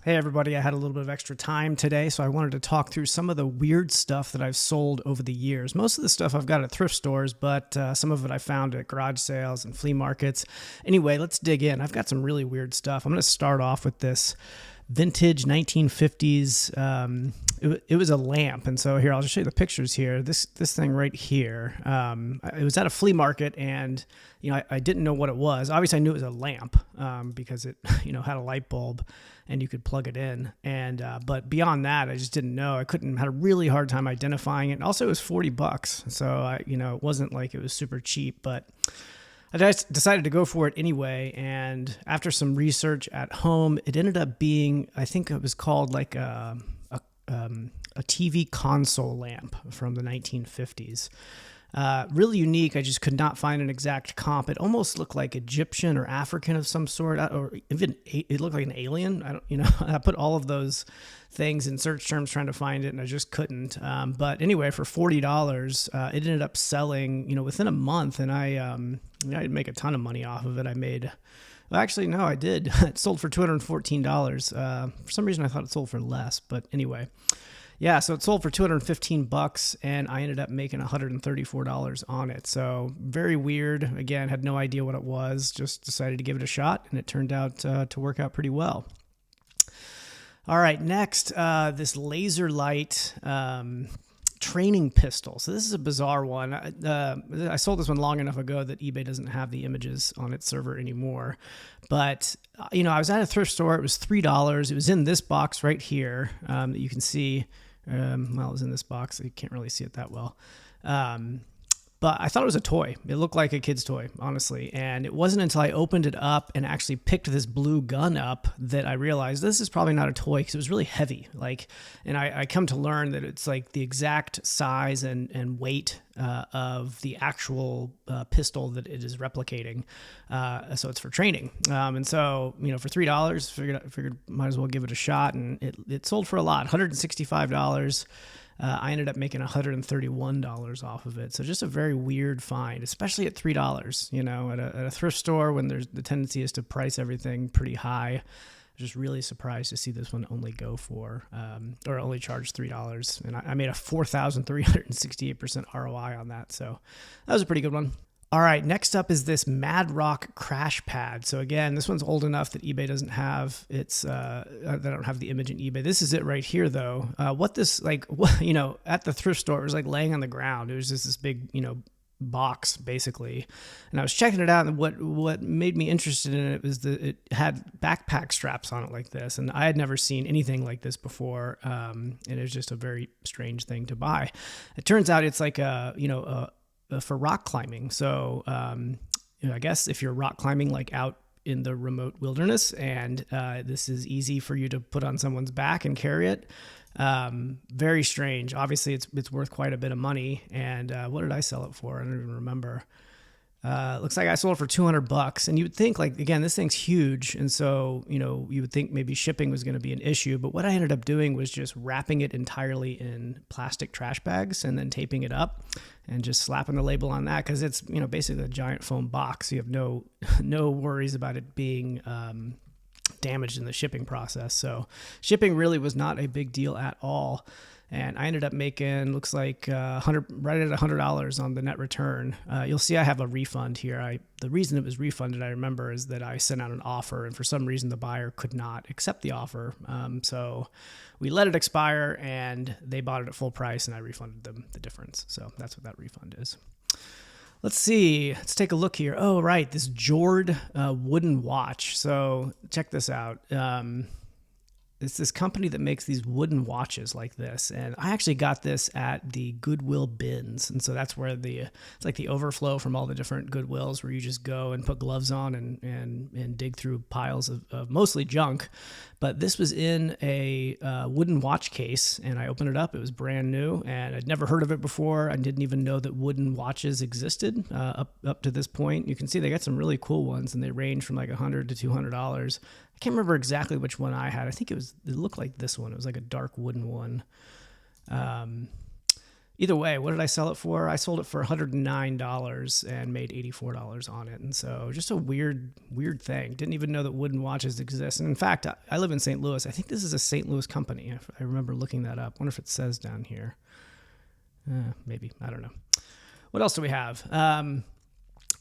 Hey everybody, I had a little bit of extra time today, so I wanted to talk through some of the weird stuff that I've sold over the years. Most of the stuff I've got at thrift stores, but some of it I found at garage sales and flea markets. Anyway, let's dig in. I've got some really weird stuff. I'm going to start off with this vintage 1950s. It was a lamp, and so here I'll just show you the pictures here. This thing right here. It was at a flea market, and I didn't know what it was. Obviously, I knew it was a lamp because it had a light bulb, and you could plug it in. And but beyond that, I just didn't know. I had a really hard time identifying it. And also, it was $40, so it wasn't like it was super cheap, but I just decided to go for it anyway, and after some research at home, it ended up being, I think it was called like a TV console lamp from the 1950s. Really unique. I just could not find an exact comp. It almost looked like Egyptian or African of some sort, or even it looked like an alien. I put all of those things in search terms trying to find it, and I just couldn't. But anyway, for $40, it ended up selling, within a month, and I didn't make a ton of money off of it. Well, actually, no, I did. It sold for $214. For some reason, I thought it sold for less, but anyway. Yeah, so it sold for $215, and I ended up making $134 on it. So very weird. Again, had no idea what it was. Just decided to give it a shot, and it turned out to work out pretty well. All right, next, this laser light training pistol. So this is a bizarre one. I sold this one long enough ago that eBay doesn't have the images on its server anymore. But, I was at a thrift store. It was $3. It was in this box right here that you can see. It was in this box. You can't really see it that well. But I thought it was a toy. It looked like a kid's toy, honestly. And it wasn't until I opened it up and actually picked this blue gun up that I realized this is probably not a toy because it was really heavy. And I come to learn that it's like the exact size and weight of the actual pistol that it is replicating. So it's for training. And so, for $3, figured might as well give it a shot. And it sold for a lot, $165. I ended up making $131 off of it. So just a very weird find, especially at $3, at a thrift store when there's the tendency is to price everything pretty high. Just really surprised to see this one only go for, or only charge $3. And I made a 4,368% ROI on that. So that was a pretty good one. All right, next up is this Madrock Crash Pad. So again, this one's old enough that eBay doesn't have they don't have the image in eBay. This is it right here, though. At the thrift store, it was like laying on the ground. It was just this big, box basically, and I was checking it out. And what made me interested in it was that it had backpack straps on it like this, and I had never seen anything like this before. And it was just a very strange thing to buy. It turns out it's like for rock climbing. So, I guess if you're rock climbing like out in the remote wilderness, and this is easy for you to put on someone's back and carry it. Very strange. Obviously, it's worth quite a bit of money. And what did I sell it for? I don't even remember. Looks like I sold it for $200, and you would think, like, again, this thing's huge, and so you would think maybe shipping was going to be an issue. But what I ended up doing was just wrapping it entirely in plastic trash bags and then taping it up and just slapping the label on that, because it's basically a giant foam box. You have no worries about it being damaged in the shipping process. So shipping really was not a big deal at all. And I ended up making, looks like right at $100 on the net return. You'll see I have a refund here. The reason it was refunded, I remember, is that I sent out an offer, and for some reason the buyer could not accept the offer. So we let it expire, and they bought it at full price, and I refunded them the difference. So that's what that refund is. Let's see. Let's take a look here. Oh, right. This Jord wooden watch. So check this out. It's this company that makes these wooden watches like this. And I actually got this at the Goodwill bins. And so that's where it's like the overflow from all the different Goodwills where you just go and put gloves on and dig through piles of mostly junk. But this was in a wooden watch case, and I opened it up. It was brand new, and I'd never heard of it before. I didn't even know that wooden watches existed up to this point. You can see they got some really cool ones, and they range from like $100 to $200. I can't remember exactly which one I had. I think it looked like this one. It was like a dark wooden one. Either way, what did I sell it for? I sold it for $109 and made $84 on it. And so just a weird thing. Didn't even know that wooden watches exist. And in fact, I live in St. Louis. I think this is a St. Louis company. I remember looking that up. Wonder if it says down here. Maybe. I don't know. What else do we have?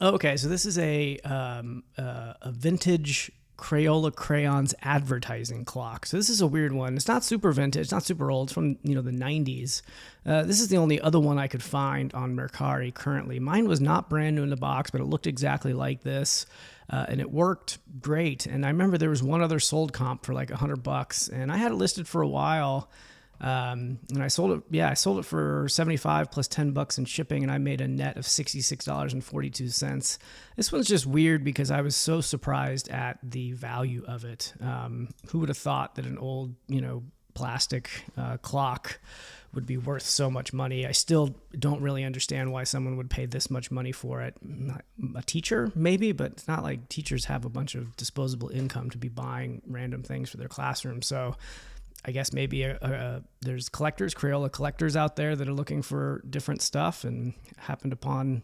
Okay, so this is a vintage Crayola crayons advertising clock. So this is a weird one. It's not super vintage. It's not super old. It's from the 90s. This is the only other one I could find on Mercari currently. Mine was not brand new in the box, but it looked exactly like this, and it worked great. And I remember there was one other sold comp for like $100, and I had it listed for a while. And I sold it. Yeah, I sold it for $75 plus $10 in shipping, and I made a net of $66.42. This one's just weird because I was so surprised at the value of it. Who would have thought that an old, plastic clock would be worth so much money? I still don't really understand why someone would pay this much money for it. A teacher, maybe, but it's not like teachers have a bunch of disposable income to be buying random things for their classroom. So I guess maybe there's Crayola collectors out there that are looking for different stuff and happened upon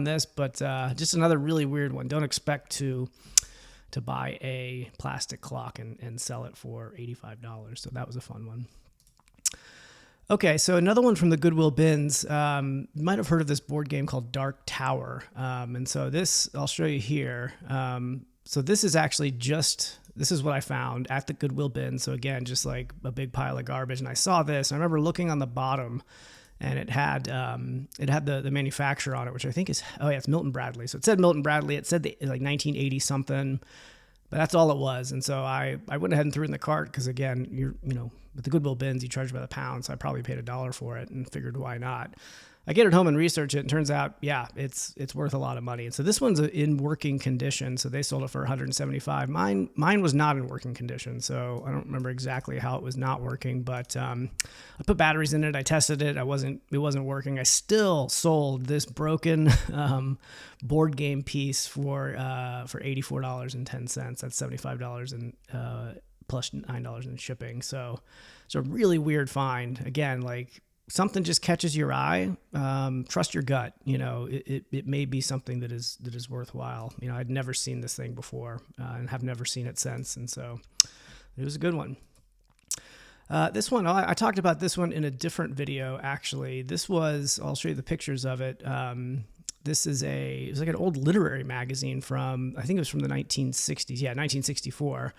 this, but just another really weird one. Don't expect to buy a plastic clock and sell it for $85. So that was a fun one. Okay, so another one from the Goodwill bins. You might have heard of this board game called Dark Tower. And so this, I'll show you here. So this is actually this is what I found at the Goodwill bin. So again, just like a big pile of garbage. And I saw this. I remember looking on the bottom, and it had the manufacturer on it, which I think is, it's Milton Bradley. So it said Milton Bradley. It said like 1980 something, but that's all it was. And so I went ahead and threw it in the cart because again, with the Goodwill bins, you charge by the pound. So I probably paid $1 for it and figured, why not? I get it home and research it, and turns out, it's worth a lot of money. And so this one's in working condition. So they sold it for $175. Mine was not in working condition. So I don't remember exactly how it was not working, but I put batteries in it. I tested it. It wasn't working. I still sold this broken board game piece for $84.10. That's $75 and plus $9 in shipping. So it's a really weird find. Again, like, something just catches your eye, trust your gut. It may be something that is worthwhile. I'd never seen this thing before and have never seen it since. And so it was a good one. This one, I talked about this one in a different video, actually. I'll show you the pictures of it. This is it was like an old literary magazine from, I think it was from the 1960s. Yeah, 1964.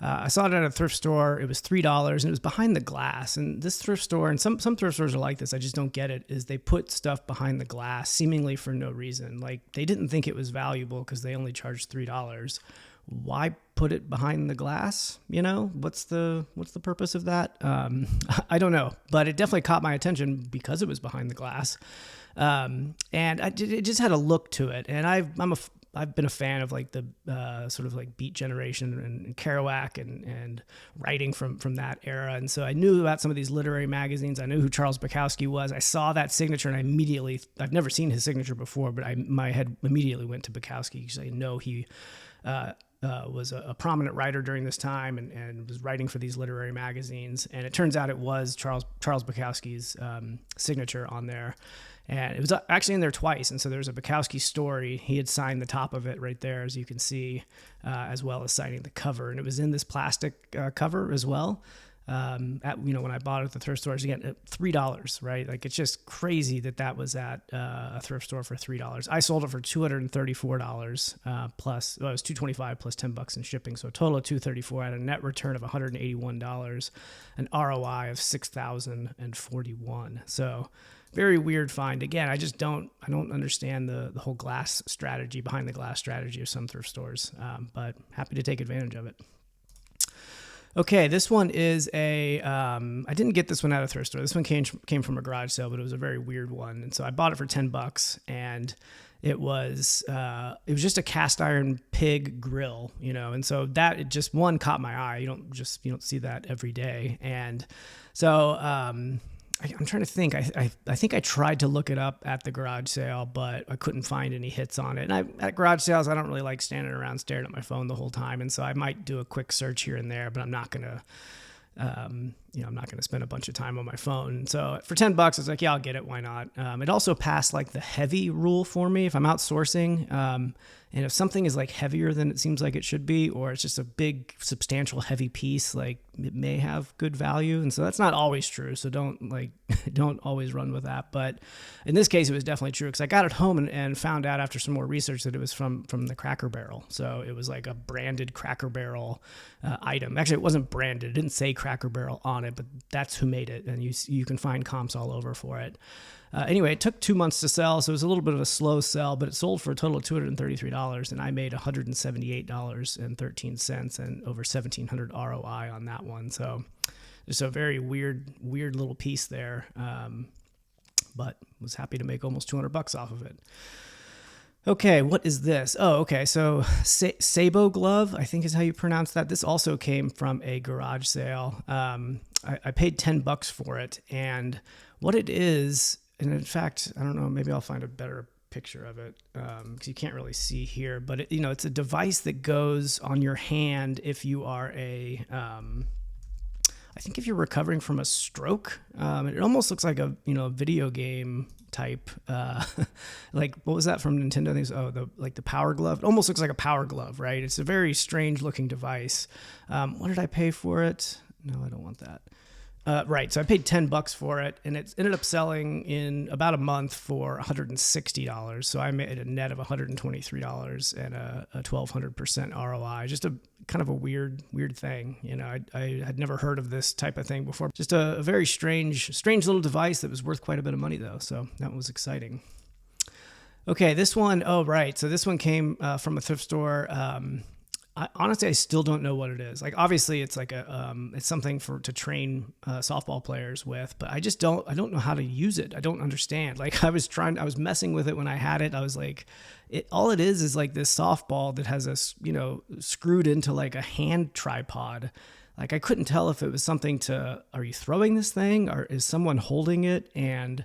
I saw it at a thrift store. It was $3, and it was behind the glass. And this thrift store, and some thrift stores are like this, I just don't get it, is they put stuff behind the glass seemingly for no reason. Like, they didn't think it was valuable because they only charged $3. Why put it behind the glass? What's the purpose of that? I don't know, but it definitely caught my attention because it was behind the glass. And it just had a look to it. And I've been a fan of like the sort of like Beat Generation and Kerouac and writing from that era. And so I knew about some of these literary magazines. I knew who Charles Bukowski was. I saw that signature, and I've never seen his signature before, but my head immediately went to Bukowski because I know he was a prominent writer during this time and was writing for these literary magazines. And it turns out it was Charles Bukowski's signature on there. And it was actually in there twice. And so there's a Bukowski story. He had signed the top of it right there, as you can see, as well as signing the cover. And it was in this plastic cover as well. When I bought it at the thrift stores, again, at $3, right? Like, it's just crazy that was at a thrift store for $3. I sold it for $234 plus, it was $225 plus $10 in shipping. So a total of $234 at a net return of $181, an ROI of $6,041. So very weird find. Again, I don't understand the whole glass strategy, behind the glass strategy of some thrift stores, but happy to take advantage of it. Okay, this one is I didn't get this one at a thrift store. This one came from a garage sale, but it was a very weird one. And so I bought it for $10, and it was just a cast iron pig grill, and so that it just caught my eye. You don't see that every day. And so, I'm trying to think. I think I tried to look it up at the garage sale, but I couldn't find any hits on it. And at garage sales, I don't really like standing around staring at my phone the whole time. And so I might do a quick search here and there, but I'm not going to I'm not going to spend a bunch of time on my phone. So for $10, I was like, yeah, I'll get it. Why not? It also passed like the heavy rule for me if I'm outsourcing. And if something is like heavier than it seems like it should be, or it's just a big, substantial, heavy piece, like it may have good value. And so that's not always true. So don't always run with that. But in this case, it was definitely true because I got it home and found out after some more research that it was from the Cracker Barrel. So it was like a branded Cracker Barrel item. Actually, it wasn't branded. It didn't say Cracker Barrel on it, but that's who made it. And you can find comps all over for it. Anyway, it took 2 months to sell, so it was a little bit of a slow sell, but it sold for a total of $233, and I made $178.13 and over 1,700 ROI on that one. So just a very weird little piece there, but was happy to make almost $200 off of it. Okay, what is this? Oh, okay, so Sabo Glove, I think is how you pronounce that. This also came from a garage sale. I paid $10 for it, and what it is, and in fact, I don't know, maybe I'll find a better picture of it because you can't really see here, but it's a device that goes on your hand if you are I think if you're recovering from a stroke. It almost looks like a video game type, like what was that from Nintendo? I think the Power Glove. It almost looks like a Power Glove, right? It's a very strange looking device. What did I pay for it? No, I don't want that. Right. So I paid $10 for it, and it ended up selling in about a month for $160. So I made a net of $123 and a 1,200% ROI. Just a kind of a weird thing. I had never heard of this type of thing before. Just a very strange little device that was worth quite a bit of money though. So that was exciting. Okay, this one. Oh, right. So this one came from a thrift store. Honestly, I still don't know what it is. Like, obviously, it's like it's something to train softball players with, but I don't know how to use it. I don't understand. Like, I was messing with it when I had it. I was like, all it is like this softball that has screwed into like a hand tripod. Like, I couldn't tell if it was something are you throwing this thing, or is someone holding it and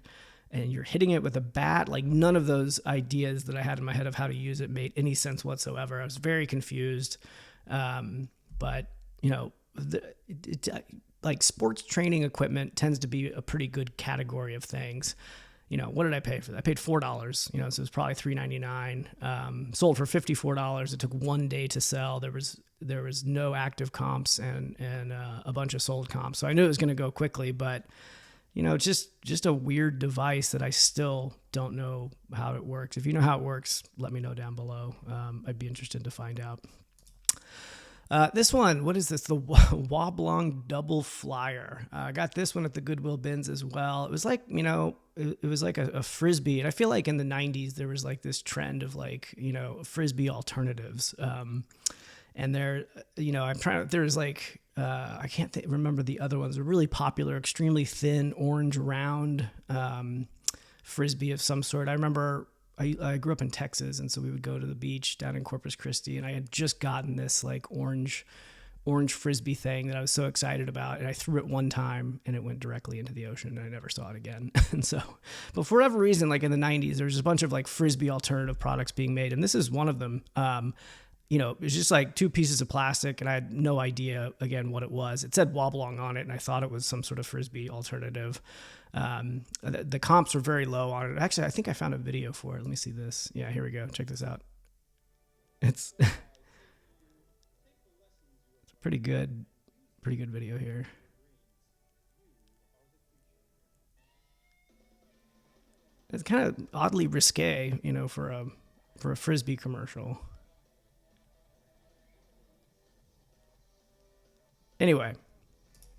you're hitting it with a bat? Like, none of those ideas that I had in my head of how to use it made any sense whatsoever. I was very confused. But like sports training equipment tends to be a pretty good category of things. What did I pay for that? I paid $4, so it was probably $3.99. Sold for $54. It took 1 day to sell. There was no active comps and a bunch of sold comps. So I knew it was going to go quickly, but it's just a weird device that I still don't know how it works. If you know how it works, let me know down below. I'd be interested to find out. This one, what is this? The Woblong Double Flyer. I got this one at the Goodwill bins as well. It was like, it was like a Frisbee. And I feel like in the 90s, there was like this trend of like, Frisbee alternatives. And there's like, I can't remember the other ones. They're really popular, extremely thin, orange, round Frisbee of some sort. I remember I grew up in Texas, and so we would go to the beach down in Corpus Christi, and I had just gotten this like orange Frisbee thing that I was so excited about, and I threw it one time, and it went directly into the ocean, and I never saw it again. And so, but for whatever reason, like in the 90s, there was a bunch of like Frisbee alternative products being made, and this is one of them. It was just like 2 pieces of plastic, and I had no idea, again, what it was. It said Woblong on it, and I thought it was some sort of Frisbee alternative. The comps were very low on it. Actually, I think I found a video for it. Let me see this. Yeah, here we go. Check this out. It's a pretty good video here. It's kind of oddly risque, for a Frisbee commercial. Anyway,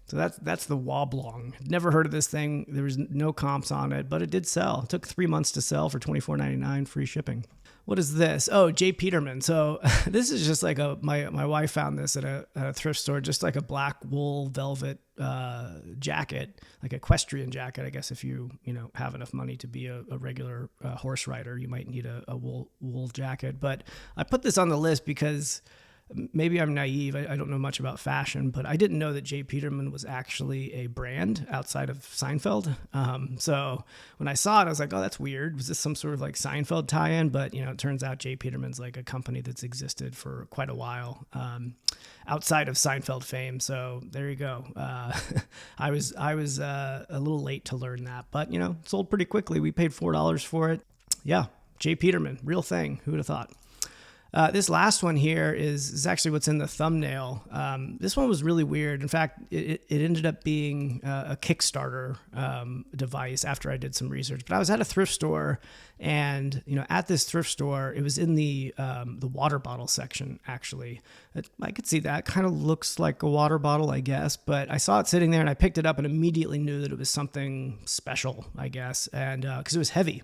so that's the Woblong. Never heard of this thing. There was no comps on it, but it did sell. It took 3 months to sell for $24.99 free shipping. What is this? Oh, J. Peterman. So this is just like my wife found this at a thrift store, just like a black wool velvet jacket, like equestrian jacket. I guess if you have enough money to be a regular horse rider, you might need a wool jacket. But I put this on the list because maybe I'm naive. I don't know much about fashion, but I didn't know that J. Peterman was actually a brand outside of Seinfeld. So when I saw it, I was like, oh, that's weird. Was this some sort of like Seinfeld tie-in? But, it turns out J. Peterman's like a company that's existed for quite a while outside of Seinfeld fame. So there you go. I was a little late to learn that, but, sold pretty quickly. We paid $4 for it. Yeah, J. Peterman, real thing. Who would have thought? This last one here is actually what's in the thumbnail. This one was really weird. In fact, it ended up being a Kickstarter device after I did some research. But I was at a thrift store, and at this thrift store, it was in the water bottle section. Actually, I could see that kind of looks like a water bottle, I guess. But I saw it sitting there, and I picked it up and immediately knew that it was something special, I guess, and because it was heavy.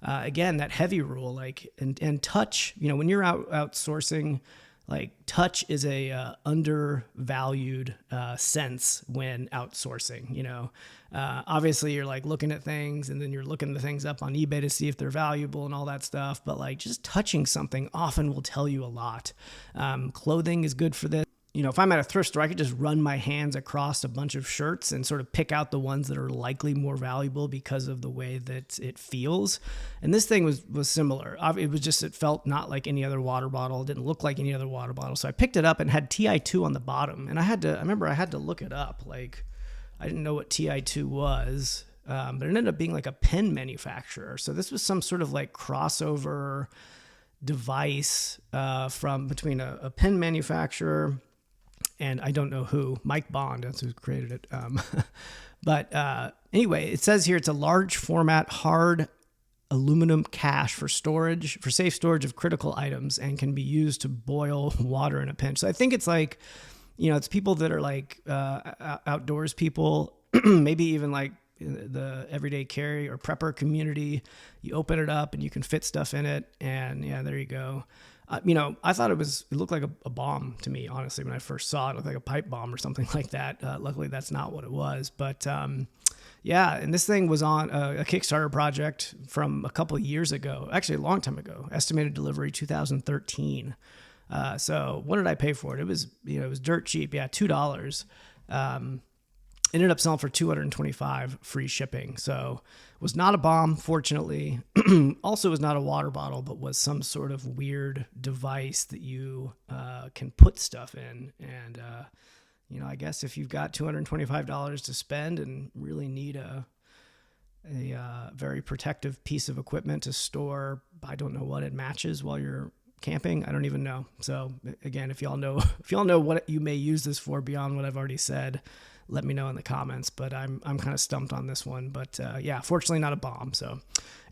Again, that heavy rule, and touch, when you're outsourcing, touch is a undervalued sense when outsourcing. Obviously you're looking at things, and then you're looking the things up on eBay to see if they're valuable and all that stuff. But just touching something often will tell you a lot. Clothing is good for this. If I'm at a thrift store, I could just run my hands across a bunch of shirts and sort of pick out the ones that are likely more valuable because of the way that it feels. And this thing was similar. It felt not like any other water bottle. It didn't look like any other water bottle. So I picked it up and had TI2 on the bottom. And I remember I had to look it up. I didn't know what TI2 was, but it ended up being like a pen manufacturer. So this was some sort of crossover device from between a pen manufacturer and I don't know who, Mike Bond, that's who created it. But anyway, it says here it's a large format, hard aluminum cache for safe storage of critical items, and can be used to boil water in a pinch. So I think it's it's people that are outdoors people, maybe even the everyday carry or prepper community. You open it up and you can fit stuff in it. And yeah, there you go. I thought it looked like a bomb to me, honestly, when I first saw it. It looked like a pipe bomb or something like that. Luckily, that's not what it was. But yeah, and this thing was on a Kickstarter project from a couple of years ago, actually a long time ago, estimated delivery 2013. So what did I pay for it? It was, it was dirt cheap. Yeah, $2. Ended up selling for $225 free shipping. So it was not a bomb, fortunately. Also was not a water bottle, but was some sort of weird device that you can put stuff in. And, I guess if you've got $225 to spend and really need a very protective piece of equipment to store, I don't know what it matches while you're camping. I don't even know. So again, if y'all know what you may use this for beyond what I've already said, let me know in the comments. But I'm kind of stumped on this one. But yeah, fortunately not a bomb. So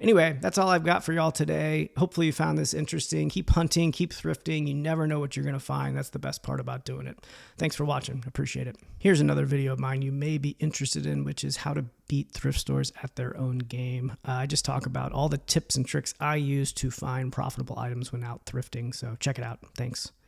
anyway, that's all I've got for y'all today. Hopefully you found this interesting. Keep hunting, keep thrifting. You never know what you're going to find. That's the best part about doing it. Thanks for watching. Appreciate it. Here's another video of mine you may be interested in, which is how to beat thrift stores at their own game. I just talk about all the tips and tricks I use to find profitable items when out thrifting. So check it out. Thanks.